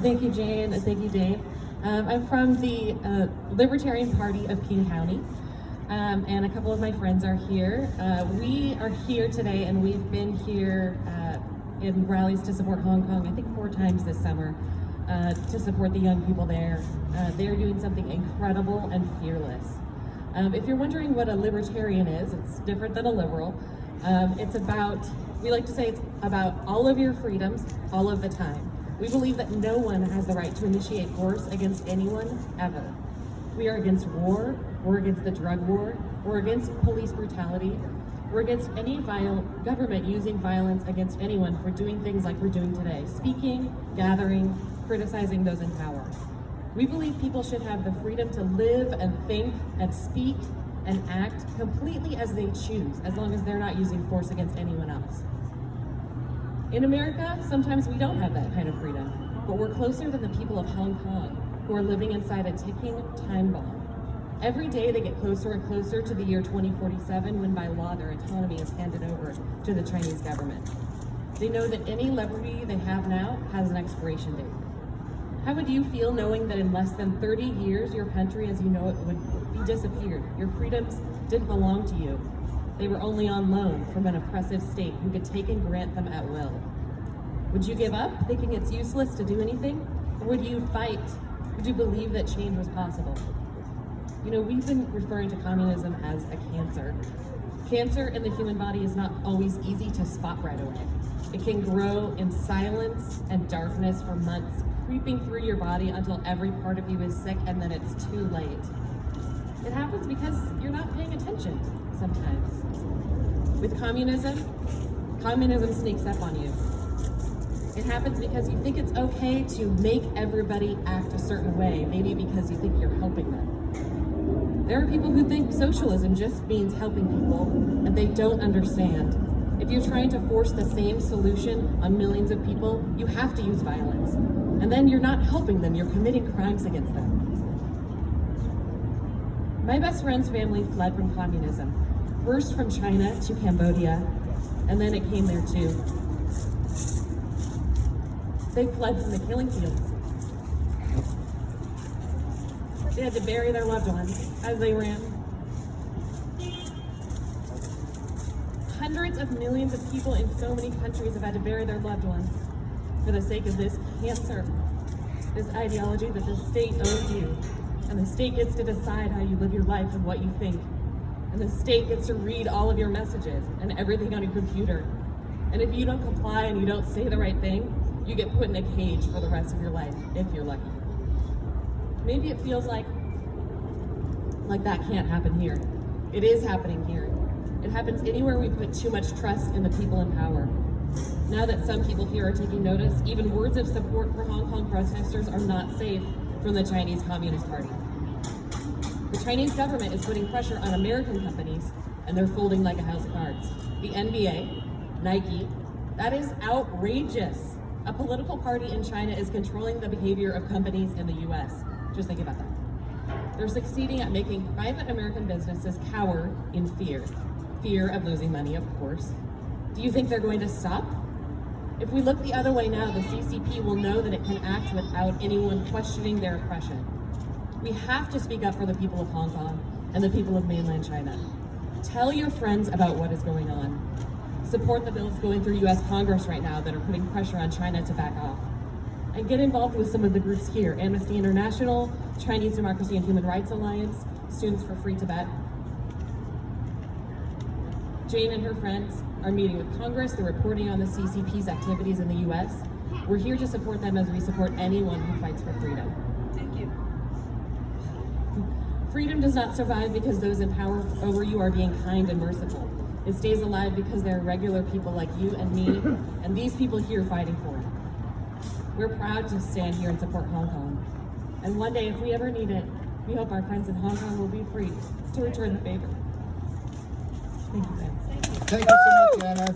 Thank you, Jane, and thank you, Dave. I'm from the Libertarian Party of King County, and a couple of my friends are here. We are here today, and we've been here in rallies to support Hong Kong, I think 4 times this summer, to support the young people there. They're doing something incredible and fearless. If you're wondering what a libertarian is, it's different than a liberal. It's about, we like to say it's about all of your freedoms, all of the time. We believe that no one has the right to initiate force against anyone, ever. We are against war, we're against the drug war, we're against police brutality, we're against any government using violence against anyone for doing things like we're doing today, speaking, gathering, criticizing those in power. We believe people should have the freedom to live and think and speak and act completely as they choose, as long as they're not using force against anyone else. In America, sometimes we don't have that kind of freedom, but we're closer than the people of Hong Kong, who are living inside a ticking time bomb. Every day they get closer and closer to the year 2047, when by law their autonomy is handed over to the Chinese government. They know that any liberty they have now has an expiration date. How would you feel knowing that in less than 30 years, your country as you know it would be disappeared? Your freedoms didn't belong to you. They were only on loan from an oppressive state who could take and grant them at will. Would you give up, thinking it's useless to do anything? Or would you fight? Would you believe that change was possible? You know, we've been referring to communism as a cancer. Cancer in the human body is not always easy to spot right away. It can grow in silence and darkness for months, creeping through your body until every part of you is sick, and then it's too late. It happens because you're not paying attention sometimes. With communism sneaks up on you. It happens because you think it's okay to make everybody act a certain way, maybe because you think you're helping them. There are people who think socialism just means helping people, and they don't understand. If you're trying to force the same solution on millions of people, you have to use violence. And then you're not helping them, you're committing crimes against them. My best friend's family fled from communism, first from China to Cambodia, and then it came there too. They fled from the killing fields. They had to bury their loved ones as they ran. Hundreds of millions of people in so many countries have had to bury their loved ones for the sake of this cancer, this ideology that the state owns you, and the state gets to decide how you live your life and what you think. And the state gets to read all of your messages and everything on your computer. And if you don't comply and you don't say the right thing, you get put in a cage for the rest of your life, if you're lucky. Maybe it feels like that can't happen here. It is happening here. It happens anywhere we put too much trust in the people in power. Now that some people here are taking notice, even words of support for Hong Kong protesters are not safe from the Chinese Communist Party. The Chinese government is putting pressure on American companies, and they're folding like a house of cards. The NBA, Nike, that is outrageous. A political party in China is controlling the behavior of companies in the US. Just think about that. They're succeeding at making private American businesses cower in fear. Fear of losing money, of course. Do you think they're going to stop? If we look the other way now, the CCP will know that it can act without anyone questioning their oppression. We have to speak up for the people of Hong Kong and the people of mainland China. Tell your friends about what is going on. Support the bills going through US Congress right now that are putting pressure on China to back off. And get involved with some of the groups here: Amnesty International, Chinese Democracy and Human Rights Alliance, Students for Free Tibet. Jane and her friends are meeting with Congress. They're reporting on the CCP's activities in the US. We're here to support them as we support anyone who fights for freedom. Thank you. Freedom does not survive because those in power over you are being kind and merciful. It stays alive because there are regular people like you and me, and these people here fighting for it. We're proud to stand here and support Hong Kong. And one day, if we ever need it, we hope our friends in Hong Kong will be free to return the favor. Thank you, friends. Thank you so much, Anna.